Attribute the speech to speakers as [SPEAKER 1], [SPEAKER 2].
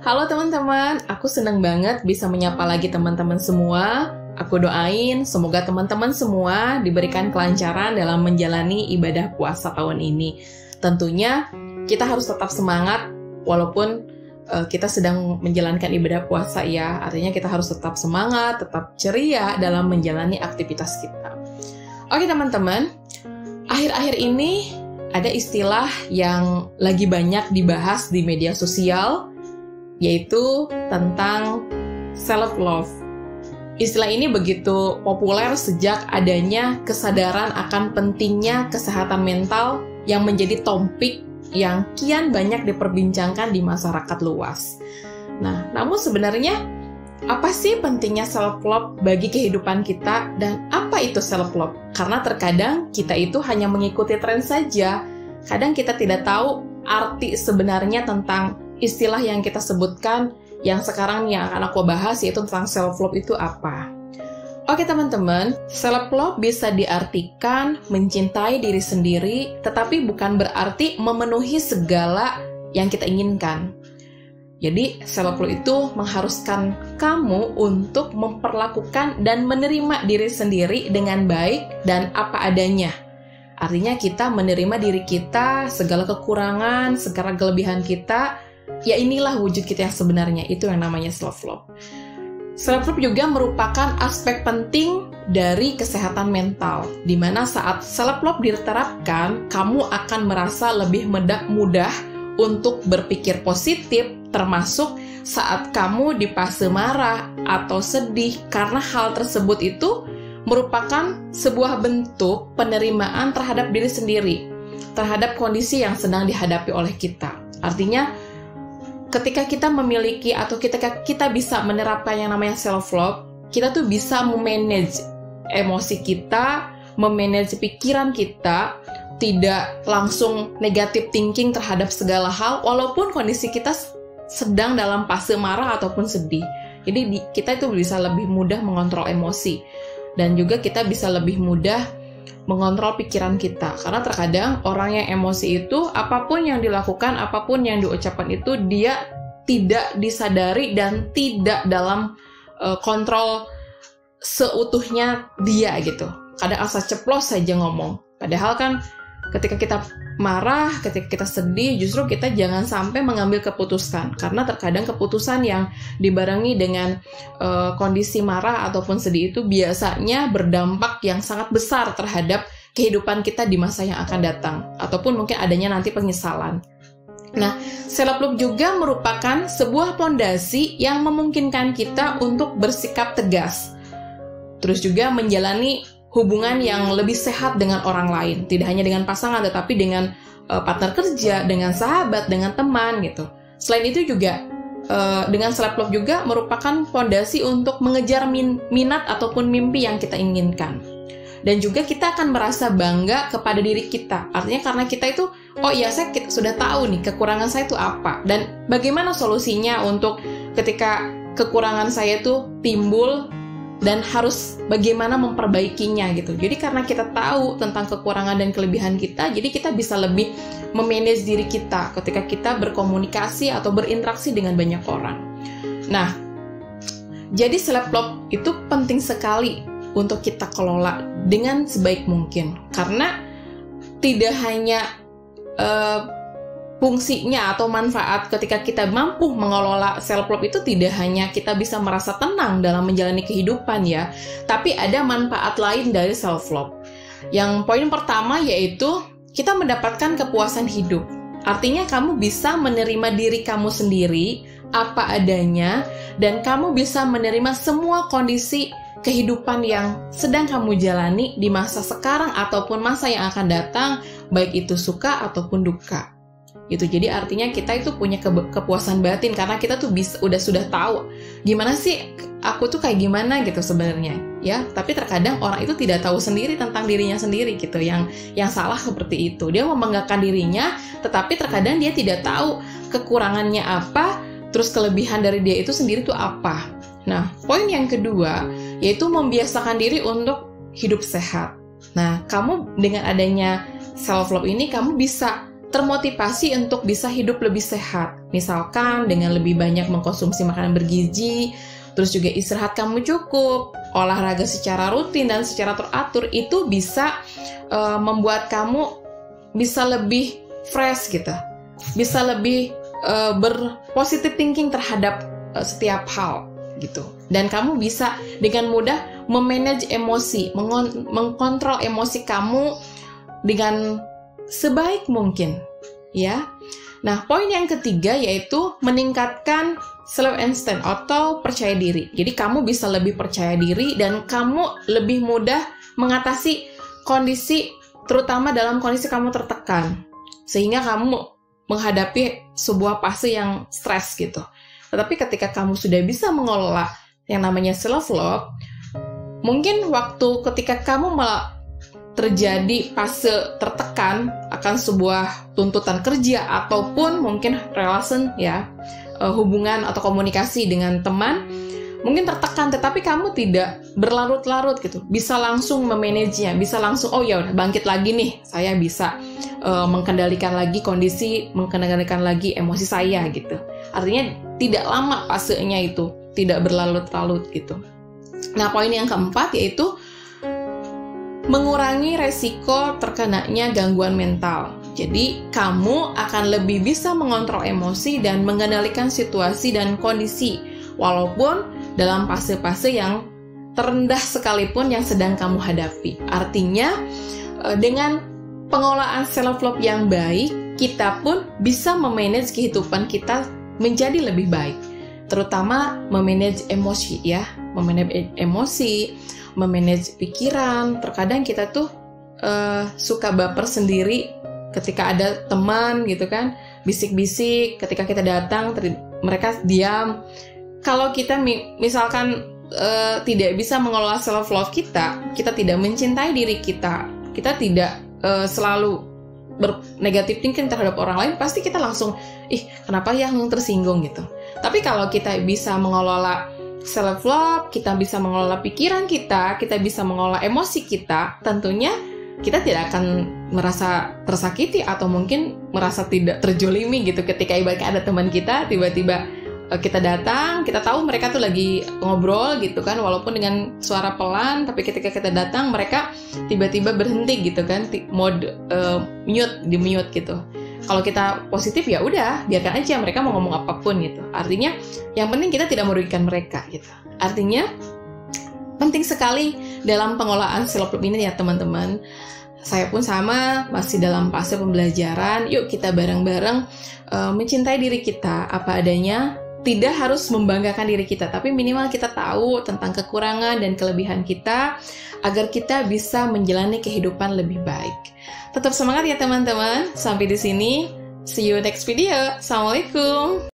[SPEAKER 1] Halo teman-teman, aku senang banget bisa menyapa lagi teman-teman semua. Aku doain semoga teman-teman semua diberikan kelancaran dalam menjalani ibadah puasa tahun ini. Tentunya kita harus tetap semangat walaupun kita sedang menjalankan ibadah puasa ya. Artinya kita harus tetap semangat, tetap ceria dalam menjalani aktivitas kita. Oke teman-teman, akhir-akhir ini ada istilah yang lagi banyak dibahas di media sosial, yaitu tentang self-love. Istilah ini begitu populer sejak adanya kesadaran akan pentingnya kesehatan mental yang menjadi topik yang kian banyak diperbincangkan di masyarakat luas. Nah, namun sebenarnya apa sih pentingnya self-love bagi kehidupan kita dan apa itu self-love? Karena terkadang kita itu hanya mengikuti tren saja. Kadang kita tidak tahu arti sebenarnya tentang istilah yang kita sebutkan yang sekarang yang akan aku bahas, yaitu tentang self-love itu apa. Oke teman-teman, self-love bisa diartikan mencintai diri sendiri, tetapi bukan berarti memenuhi segala yang kita inginkan. Jadi self-love itu mengharuskan kamu untuk memperlakukan dan menerima diri sendiri dengan baik dan apa adanya. Artinya kita menerima diri kita, segala kekurangan, segala kelebihan kita. Ya inilah wujud kita yang sebenarnya, itu yang namanya self-love. Self-love juga merupakan aspek penting dari kesehatan mental, di mana saat self-love diterapkan, kamu akan merasa lebih mudah untuk berpikir positif, termasuk saat kamu di fase marah atau sedih, karena hal tersebut itu merupakan sebuah bentuk penerimaan terhadap diri sendiri, terhadap kondisi yang sedang dihadapi oleh kita. Artinya, ketika kita memiliki atau ketika kita bisa menerapkan yang namanya self-love, kita tuh bisa memanage emosi kita, memanage pikiran kita, tidak langsung negative thinking terhadap segala hal, walaupun kondisi kita sedang dalam fase marah ataupun sedih. Jadi kita itu bisa lebih mudah mengontrol emosi, dan juga kita bisa lebih mudah mengontrol pikiran kita. Karena terkadang orang yang emosi itu, apapun yang dilakukan, apapun yang diucapkan itu, dia tidak disadari dan tidak dalam kontrol seutuhnya dia gitu. Kadang asal ceplos saja ngomong. Padahal kan ketika kita marah, ketika kita sedih, justru kita jangan sampai mengambil keputusan. Karena terkadang keputusan yang dibarengi dengan kondisi marah ataupun sedih itu biasanya berdampak yang sangat besar terhadap kehidupan kita di masa yang akan datang. Ataupun mungkin adanya nanti penyesalan. Nah, self-love juga merupakan sebuah fondasi yang memungkinkan kita untuk bersikap tegas. Terus juga menjalani hubungan yang lebih sehat dengan orang lain, tidak hanya dengan pasangan, tetapi dengan partner kerja, dengan sahabat, dengan teman gitu. Selain itu juga dengan self-love juga merupakan fondasi untuk mengejar minat ataupun mimpi yang kita inginkan. Dan juga kita akan merasa bangga kepada diri kita. Artinya karena kita itu, oh iya saya sudah tahu nih kekurangan saya itu apa, dan bagaimana solusinya untuk ketika kekurangan saya itu timbul, dan harus bagaimana memperbaikinya gitu. Jadi karena kita tahu tentang kekurangan dan kelebihan kita, jadi kita bisa lebih memanage diri kita ketika kita berkomunikasi atau berinteraksi dengan banyak orang. Nah, jadi self-love itu penting sekali untuk kita kelola dengan sebaik mungkin. Karena tidak hanya fungsinya atau manfaat ketika kita mampu mengelola self-love itu tidak hanya kita bisa merasa tenang dalam menjalani kehidupan ya, tapi ada manfaat lain dari self-love. Yang poin pertama yaitu kita mendapatkan kepuasan hidup. Artinya kamu bisa menerima diri kamu sendiri apa adanya, dan kamu bisa menerima semua kondisi kehidupan yang sedang kamu jalani di masa sekarang ataupun masa yang akan datang, baik itu suka ataupun duka. Gitu. Jadi artinya kita itu punya kepuasan batin karena kita tuh sudah tahu gimana sih aku tuh kayak gimana gitu sebenarnya ya. Tapi terkadang orang itu tidak tahu sendiri tentang dirinya sendiri gitu. Yang salah seperti itu, dia membanggakan dirinya tetapi terkadang dia tidak tahu kekurangannya apa, terus kelebihan dari dia itu sendiri tuh apa. Nah, poin yang kedua yaitu membiasakan diri untuk hidup sehat. Nah, kamu dengan adanya self-love ini kamu bisa termotivasi untuk bisa hidup lebih sehat. Misalkan dengan lebih banyak mengkonsumsi makanan bergizi, terus juga istirahat kamu cukup, olahraga secara rutin dan secara teratur, itu bisa membuat kamu bisa lebih fresh gitu, bisa lebih berpositive thinking terhadap setiap hal gitu. Dan kamu bisa dengan mudah memanage emosi, mengkontrol emosi kamu dengan sebaik mungkin, ya. Nah, poin yang ketiga yaitu meningkatkan self-esteem atau percaya diri. Jadi kamu bisa lebih percaya diri dan kamu lebih mudah mengatasi kondisi, terutama dalam kondisi kamu tertekan, sehingga kamu menghadapi sebuah fase yang stres gitu. Tetapi ketika kamu sudah bisa mengelola yang namanya self-love, mungkin waktu ketika kamu malah terjadi fase tertekan akan sebuah tuntutan kerja ataupun mungkin relation ya, hubungan atau komunikasi dengan teman, mungkin tertekan tetapi kamu tidak berlarut-larut gitu, bisa langsung memanagenya, bisa langsung oh ya udah bangkit lagi nih, saya bisa mengendalikan lagi kondisi, mengendalikan lagi emosi saya gitu. Artinya tidak lama fasenya itu, tidak berlarut-larut gitu. Nah, poin yang keempat yaitu mengurangi resiko terkenanya gangguan mental. Jadi, kamu akan lebih bisa mengontrol emosi dan mengendalikan situasi dan kondisi, walaupun dalam fase-fase yang terendah sekalipun yang sedang kamu hadapi. Artinya, dengan pengelolaan self-love yang baik, kita pun bisa memanage kehidupan kita menjadi lebih baik. Terutama memanage emosi ya, memanage emosi, memanage pikiran. Terkadang kita tuh suka baper sendiri ketika ada teman gitu kan, bisik-bisik, ketika kita datang mereka diam. Kalau kita misalkan tidak bisa mengelola self-love kita tidak mencintai diri kita tidak selalu bernegatif thinking terhadap orang lain, pasti kita langsung, kenapa ya yang tersinggung gitu. Tapi kalau kita bisa mengelola self-love, kita bisa mengelola pikiran kita bisa mengelola emosi kita, tentunya kita tidak akan merasa tersakiti atau mungkin merasa tidak terjolimi gitu ketika ibaratnya ada teman kita, tiba-tiba kita datang, kita tahu mereka tuh lagi ngobrol gitu kan, walaupun dengan suara pelan, tapi ketika kita datang mereka tiba-tiba berhenti gitu kan, mode di mute gitu. Kalau kita positif ya udah, biarkan aja mereka mau ngomong apapun gitu. Artinya yang penting kita tidak merugikan mereka gitu. Artinya penting sekali dalam pengelolaan self-love ini ya teman-teman. Saya pun sama, masih dalam fase pembelajaran. Yuk kita bareng-bareng mencintai diri kita apa adanya. Tidak harus membanggakan diri kita, tapi minimal kita tahu tentang kekurangan dan kelebihan kita agar kita bisa menjalani kehidupan lebih baik. Tetap semangat ya teman-teman. Sampai di sini. See you next video. Assalamualaikum.